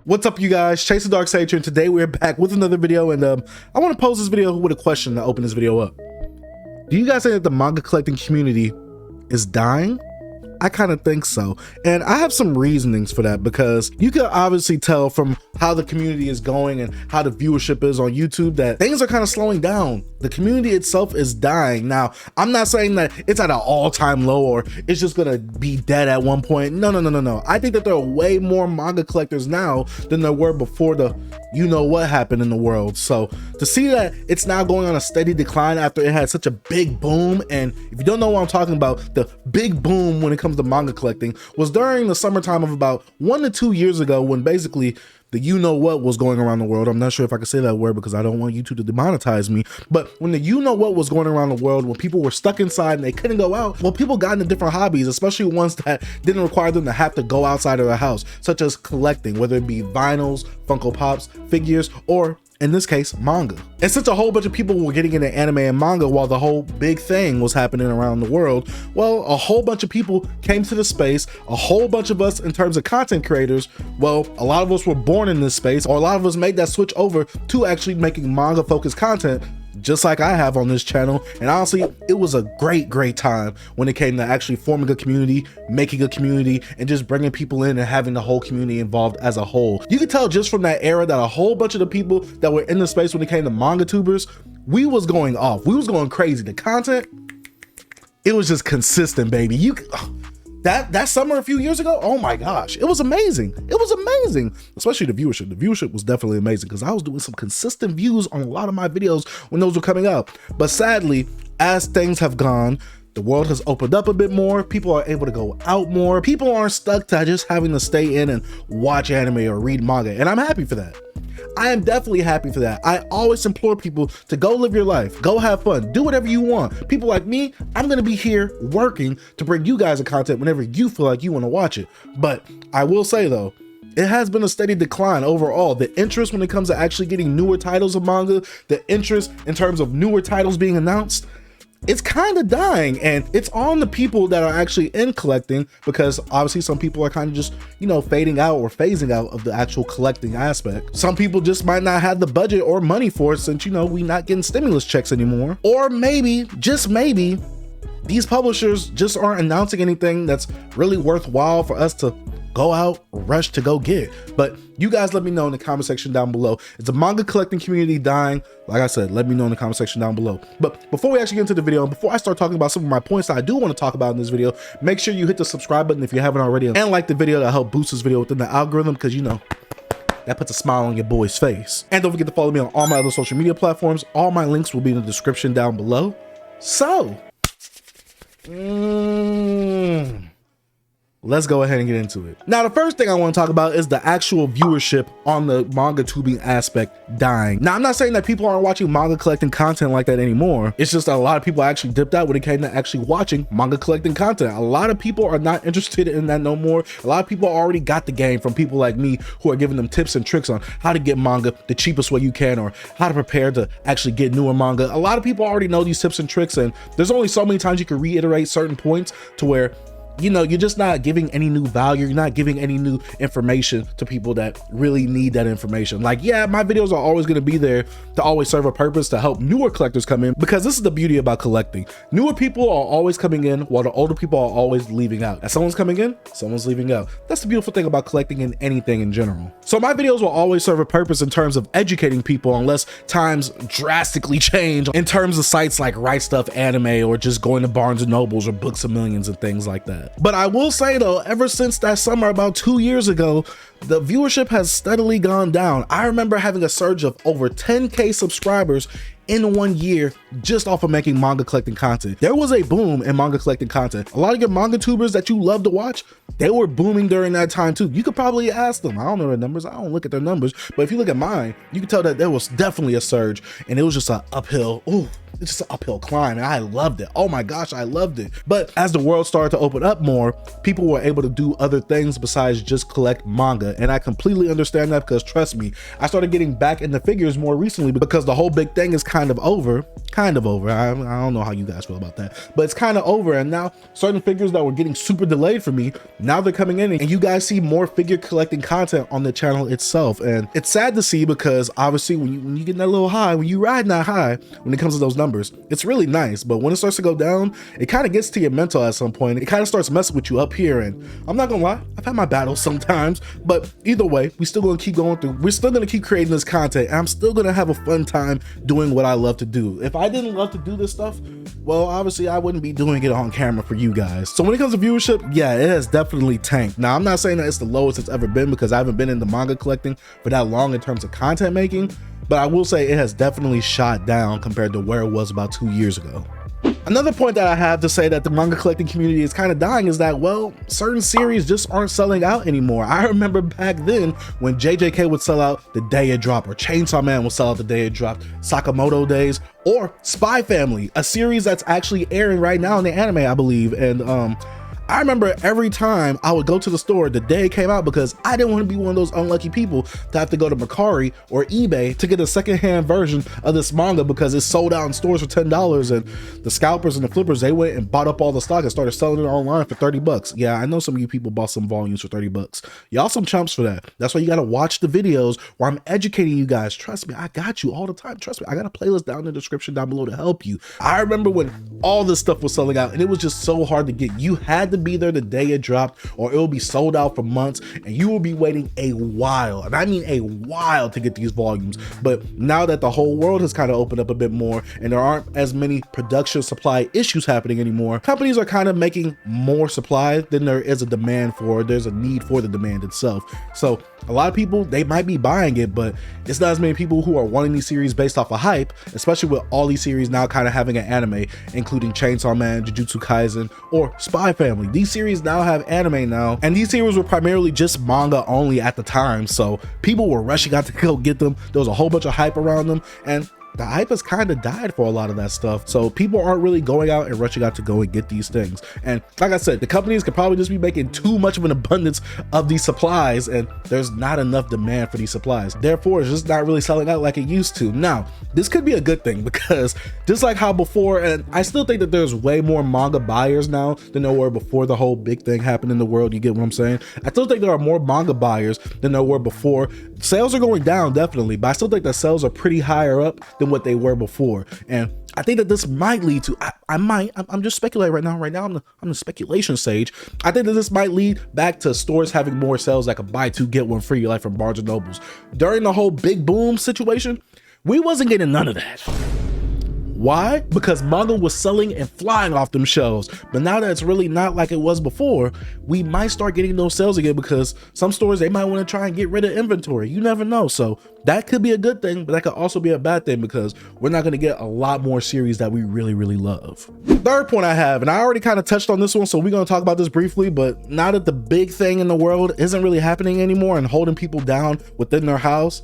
What's up, you guys? Chase the Dark Sage here, and today we're back with another video, and I want to pose this video with a question to open this video up. Do you guys think that the manga collecting community is dying? I kind of think so, and I have some reasonings for that, because you can obviously tell from how the community is going and how the viewership is on YouTube that things are kind of slowing down. The community itself is dying. Now, I'm not saying that it's at an all-time low or it's just gonna be dead at one point. No. I think that there are way more manga collectors now than there were before the you-know-what happened in the world. So to see that it's now going on a steady decline after it had such a big boom, and if you don't know what I'm talking about, the big boom when it comes to manga collecting was during the summertime of about 1 to 2 years ago, when basically the you-know-what was going around the world. I'm not sure if I can say that word because I don't want YouTube to demonetize me, but when the you-know-what was going around the world, when people were stuck inside and they couldn't go out, well, people got into different hobbies, especially ones that didn't require them to have to go outside of their house, such as collecting, whether it be vinyls, Funko Pops, figures, or in this case, manga. And since a whole bunch of people were getting into anime and manga while the whole big thing was happening around the world, well, a whole bunch of people came to the space. A whole bunch of us, in terms of content creators, well, a lot of us were born in this space, or a lot of us made that switch over to actually making manga focused content, just like I have on this channel. And honestly, it was a great time when it came to actually forming a community, making a community, and just bringing people in and having the whole community involved as a whole. You can tell just from that era that a whole bunch of the people that were in the space when it came to manga tubers, we was going off. We was going crazy. The content, it was just consistent, baby. That summer a few years ago, oh my gosh, it was amazing. It was amazing, especially the viewership. The viewership was definitely amazing because I was doing some consistent views on a lot of my videos when those were coming out. But sadly, as things have gone, the world has opened up a bit more. People are able to go out more. People aren't stuck to just having to stay in and watch anime or read manga, and I'm happy for that. I am definitely happy for that. I always implore people to go live your life, go have fun, do whatever you want. People like me, I'm gonna be here working to bring you guys a content whenever you feel like you wanna watch it. But I will say though, it has been a steady decline overall. The interest when it comes to actually getting newer titles of manga, the interest in terms of newer titles being announced, it's kind of dying, and it's on the people that are actually in collecting, because obviously some people are kind of just, you know, fading out or phasing out of the actual collecting aspect. Some people just might not have the budget or money for it, since, you know, we not getting stimulus checks anymore. Or maybe, just maybe, these publishers just aren't announcing anything that's really worthwhile for us to go out or rush to go get. But you guys let me know in the comment section down below. Is the manga collecting community dying? Like I said, let me know in the comment section down below. But before we actually get into the video, and before I start talking about some of my points that I do want to talk about in this video, make sure you hit the subscribe button if you haven't already, and like the video to help boost this video within the algorithm, because you know, that puts a smile on your boy's face. And don't forget to follow me on all my other social media platforms. All my links will be in the description down below. So, let's go ahead and get into it. Now, the first thing I want to talk about is the actual viewership on the manga tubing aspect dying. Now, I'm not saying that people aren't watching manga collecting content like that anymore. It's just that a lot of people actually dipped out when it came to actually watching manga collecting content. A lot of people are not interested in that no more. A lot of people already got the game from people like me who are giving them tips and tricks on how to get manga the cheapest way you can, or how to prepare to actually get newer manga. A lot of people already know these tips and tricks, and there's only so many times you can reiterate certain points to where, you know, you're just not giving any new value. You're not giving any new information to people that really need that information. Like, yeah, my videos are always going to be there to always serve a purpose to help newer collectors come in, because this is the beauty about collecting. Newer people are always coming in while the older people are always leaving out. As someone's coming in, someone's leaving out. That's the beautiful thing about collecting in anything in general. So my videos will always serve a purpose in terms of educating people, unless times drastically change in terms of sites like Right Stuff Anime, or just going to Barnes and Nobles or Books A Millions and things like that. But I will say though, ever since that summer about 2 years ago, the viewership has steadily gone down. I remember having a surge of over 10K subscribers in 1 year just off of making manga collecting content. There was a boom in manga collecting content. A lot of your manga tubers that you love to watch, they were booming during that time too. You could probably ask them. I don't know their numbers. I don't look at their numbers. But if you look at mine, you can tell that there was definitely a surge, and it was just an uphill. Ooh, it's just an uphill climb, and I loved it. Oh my gosh, I loved it. But as the world started to open up more, people were able to do other things besides just collect manga, and I completely understand that, because trust me, I started getting back into figures more recently because the whole big thing is kind of over. I don't know how you guys feel about that, but it's kind of over, and now certain figures that were getting super delayed for me, now they're coming in, and you guys see more figure collecting content on the channel itself. And it's sad to see, because obviously when you get that little high, when you ride that high, when it comes to those numbers, it's really nice. But when it starts to go down, it kind of gets to your mental at some point. It kind of starts messing with you up here. And I'm not gonna lie, I've had my battles sometimes, but either way, we still gonna keep going through. We're still gonna keep creating this content, and I'm still gonna have a fun time doing what I love to do. If I didn't love to do this stuff, well, obviously I wouldn't be doing it on camera for you guys. So when it comes to viewership, yeah, it has definitely tanked. Now, I'm not saying that it's the lowest it's ever been, because I haven't been into manga collecting for that long in terms of content making, but I will say it has definitely shot down compared to where it was about 2 years ago. Another point that I have to say that the manga collecting community is kind of dying is that, well, certain series just aren't selling out anymore. I remember back then when JJK would sell out the day it dropped, or Chainsaw Man would sell out the day it dropped, Sakamoto Days, or Spy Family, a series that's actually airing right now in the anime, I believe. And I remember every time I would go to the store the day it came out, because I didn't want to be one of those unlucky people to have to go to Mercari or eBay to get a secondhand version of this manga, because it's sold out in stores for $10, and the scalpers and the flippers, they went and bought up all the stock and started selling it online for 30 bucks. Yeah, I know some of you people bought some volumes for 30 bucks. Y'all some chumps for that. That's why you got to watch the videos where I'm educating you guys. Trust me, I got you all the time. Trust me, I got a playlist down in the description down below to help you. I remember when all this stuff was selling out, and it was just so hard to get. You had to be there the day it dropped, or it will be sold out for months, and you will be waiting a while, and I mean a while, to get these volumes. But now that the whole world has kind of opened up a bit more, and there aren't as many production supply issues happening anymore, companies are kind of making more supply than there is a demand for. There's a need for the demand itself. So a lot of people, they might be buying it, but it's not as many people who are wanting these series based off of hype, especially with all these series now kind of having an anime, including Chainsaw Man, Jujutsu Kaisen, or Spy Family. These series now have anime now, and these series were primarily just manga only at the time, so people were rushing out to go get them. There was a whole bunch of hype around them, and the hype has kind of died for a lot of that stuff. So people aren't really going out and rushing out to go and get these things. And like I said, the companies could probably just be making too much of an abundance of these supplies, and there's not enough demand for these supplies. Therefore, it's just not really selling out like it used to. Now, this could be a good thing, because just like how before, and I still think that there's way more manga buyers now than there were before the whole big thing happened in the world. You get what I'm saying? I still think there are more manga buyers than there were before. Sales are going down, definitely, but I still think that sales are pretty higher up than what they were before. And I think that this might lead to, I'm just speculating right now. I'm the speculation stage. I think that this might lead back to stores having more sales, like a buy two get one free, like from Barnes and Nobles. During the whole big boom situation, we wasn't getting none of that. Why? Because manga was selling and flying off them shelves. But now that it's really not like it was before, we might start getting those sales again, because some stores, they might want to try and get rid of inventory. You never know. So that could be a good thing, but that could also be a bad thing, because we're not going to get a lot more series that we really, really love. Third point I have, and I already kind of touched on this one, so we're going to talk about this briefly, but now that the big thing in the world isn't really happening anymore and holding people down within their house,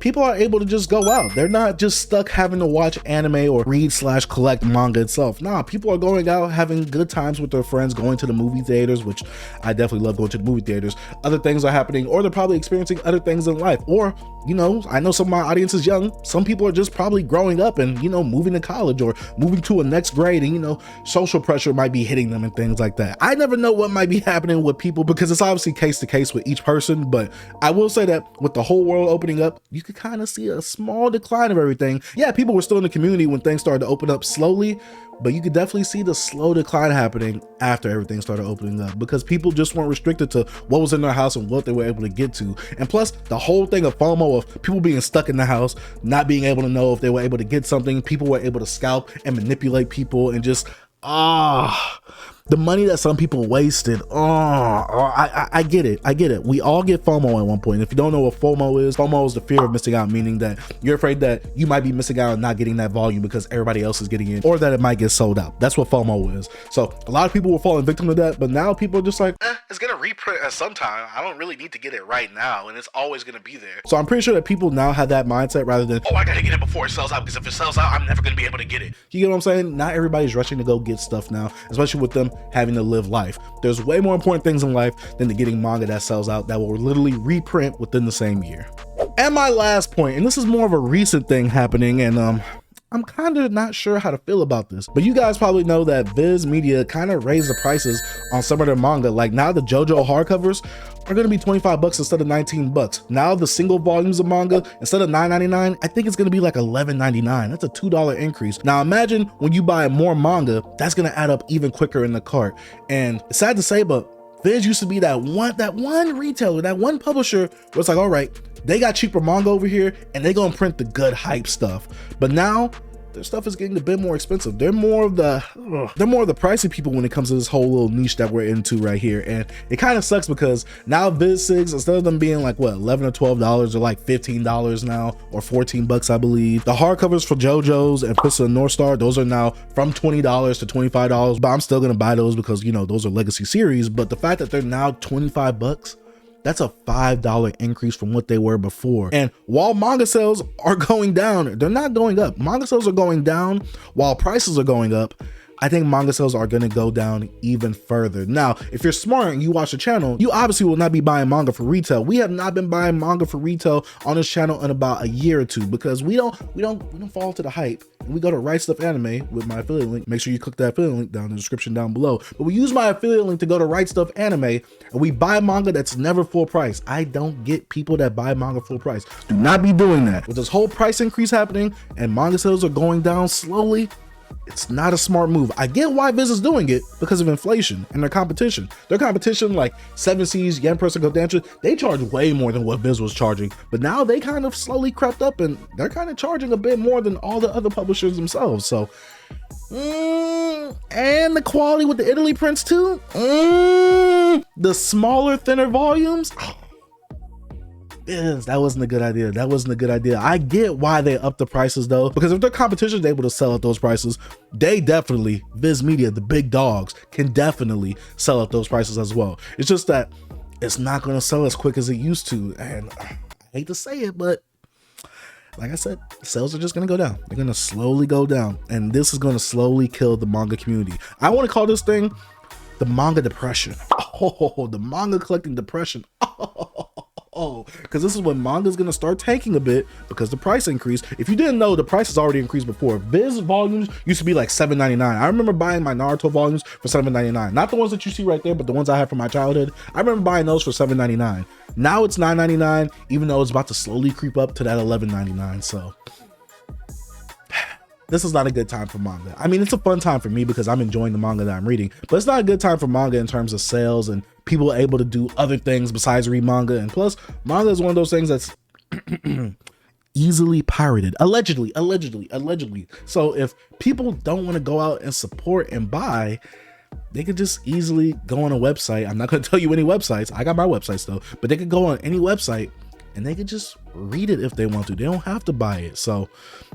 people are able to just go out. They're not just stuck having to watch anime or read/collect manga itself. Nah, people are going out, having good times with their friends, going to the movie theaters, which I definitely love going to the movie theaters. Other things are happening, or they're probably experiencing other things in life. Or, you know, I know some of my audience is young. Some people are just probably growing up and, you know, moving to college or moving to a next grade, and, you know, social pressure might be hitting them and things like that. I never know what might be happening with people, because it's obviously case to case with each person. But I will say that with the whole world opening up, you could kind of see a small decline of everything. Yeah, people were still in the community when things started to open up slowly, but you could definitely see the slow decline happening after everything started opening up, because people just weren't restricted to what was in their house and what they were able to get to. And plus, the whole thing of FOMO, of people being stuck in the house, not being able to know if they were able to get something, people were able to scalp and manipulate people, and just the money that some people wasted. I get it. I get it. We all get FOMO at one point. If you don't know what FOMO is the fear of missing out, meaning that you're afraid that you might be missing out and not getting that volume because everybody else is getting in, or that it might get sold out. That's what FOMO is. So a lot of people were falling victim to that, but now people are just like, it's gonna reprint at some time. I don't really need to get it right now, and it's always gonna be there. So I'm pretty sure that people now have that mindset rather than, oh, I gotta get it before it sells out, because if it sells out, I'm never gonna be able to get it. You get what I'm saying? Not everybody's rushing to go get stuff now, especially with them having to live life. There's way more important things in life than to getting manga that sells out that will literally reprint within the same year. And my last point, and this is more of a recent thing happening, and I'm kind of not sure how to feel about this, but you guys probably know that Viz Media kind of raised the prices on some of their manga. Like now the JoJo hardcovers are going to be 25 bucks instead of 19 bucks. Now the single volumes of manga, instead of $9.99, I think it's going to be like $11.99. That's a $2 increase. Now imagine when you buy more manga, that's going to add up even quicker in the cart. And it's sad to say, but Viz used to be that one retailer, that one publisher where it's like, all right, they got cheaper manga over here and they gonna print the good hype stuff. But now their stuff is getting a bit more expensive. They're more of the pricey people when it comes to this whole little niche that we're into right here. And it kind of sucks because now Viz Sigs, instead of them being like what, $11 or $12, they're like $15 now, or 14 bucks, I believe. The hardcovers for JoJo's and Fist of the North Star, those are now from $20 to $25, but I'm still gonna buy those because, you know, those are legacy series. But the fact that they're now 25 bucks, that's a $5 increase from what they were before. And while manga sales are going down, they're not going up. Manga sales are going down while prices are going up. I think manga sales are gonna go down even further. Now, if you're smart and you watch the channel, you obviously will not be buying manga for retail. We have not been buying manga for retail on this channel in about a year or two because we don't fall to the hype. And we go to Right Stuff Anime with my affiliate link. Make sure you click that affiliate link down in the description down below. But we use my affiliate link to go to Right Stuff Anime and we buy manga that's never full price. I don't get people that buy manga full price. Do not be doing that. With this whole price increase happening and manga sales are going down slowly, it's not a smart move. I get why Viz is doing it because of inflation and their competition. Their competition, like 7C's, Yen Press, and Kodansha, they charge way more than what Viz was charging. But now they kind of slowly crept up and they're kind of charging a bit more than all the other publishers themselves. So, and the quality with the Italy prints too. The smaller, thinner volumes. Yes, that wasn't a good idea. That wasn't a good idea. I get why they upped the prices though, because if their competition is able to sell at those prices, they definitely, Viz Media, the big dogs, can definitely sell at those prices as well. It's just that it's not going to sell as quick as it used to. And I hate to say it, but like I said, sales are just going to go down. They're going to slowly go down. And this is going to slowly kill the manga community. I want to call this thing the manga depression. Oh, the manga collecting depression. Because this is when manga's gonna start tanking a bit because the price increase. If you didn't know, the price has already increased before. Viz volumes used to be like $7.99. I remember buying my Naruto volumes for $7.99. Not the ones that you see right there, but the ones I had from my childhood. I remember buying those for $7.99. Now it's $9.99, even though it's about to slowly creep up to that $11.99. So this is not a good time for manga. I mean, it's a fun time for me because I'm enjoying the manga that I'm reading, but it's not a good time for manga in terms of sales and people able to do other things besides read manga. And plus, manga is one of those things that's easily pirated, allegedly. So if people don't want to go out and support and buy, they could just easily go on a website. I'm not going to tell you any websites. I got my websites though, but they could go on any website and they could just read it if they want to. They don't have to buy it. So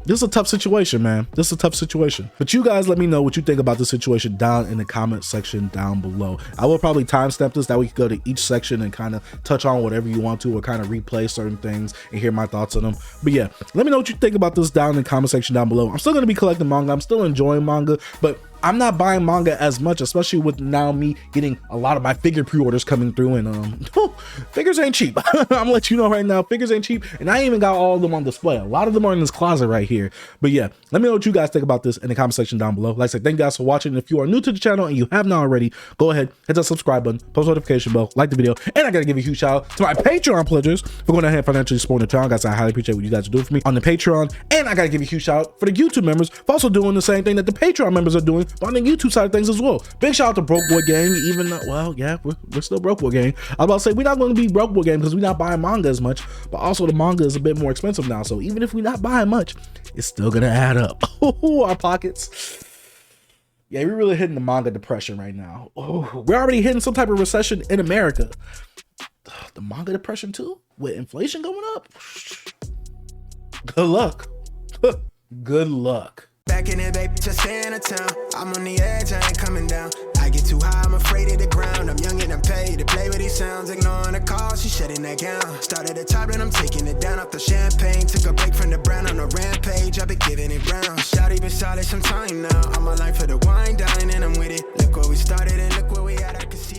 this is a tough situation, man. This is a tough situation. But you guys let me know what you think about this situation down in the comment section down below. I will probably timestamp this, that we can go to each section and kind of touch on whatever you want to, or kind of replay certain things and hear my thoughts on them. But yeah, let me know what you think about this down in the comment section down below. I'm still going to be collecting manga. I'm still enjoying manga, but I'm not buying manga as much, especially with now me getting a lot of my figure pre-orders coming through, and figures ain't cheap. I'm gonna let you know right now, figures ain't cheap, and I ain't even got all of them on display. A lot of them are in this closet right here. But yeah, let me know what you guys think about this in the comment section down below. Like I said, thank you guys for watching. If you are new to the channel and you have not already, go ahead, hit that subscribe button, post notification bell, like the video, and I gotta give a huge shout out to my Patreon pledgers for going ahead and financially supporting the channel. Guys, I highly appreciate what you guys are doing for me on the Patreon, and I gotta give a huge shout out for the YouTube members for also doing the same thing that the Patreon members are doing on the YouTube side of things as well. Big shout out to Broke Boy Gang, even though, well, yeah, we're still Broke Boy Gang. I was about to say, we're not going to be Broke Boy Gang because we're not buying manga as much, but also the manga is a bit more expensive now. So even if we're not buying much, it's still going to add up. Our pockets. Yeah, we're really hitting the manga depression right now. Oh, we're already hitting some type of recession in America. The manga depression too? With inflation going up? Good luck. Good luck. Back in it, baby, just stay in the town. I'm on the edge, I ain't coming down. I get too high, I'm afraid of the ground. I'm young and I'm paid to play with these sounds. Ignoring the call, she shutting that gown. Start at the top and I'm taking it down off the champagne. Took a break from the brown on a rampage. I've been giving it brown. Shawty been solid some time now. I'm alive for the wine, dine, and I'm with it. Look where we started and look where we at. I can see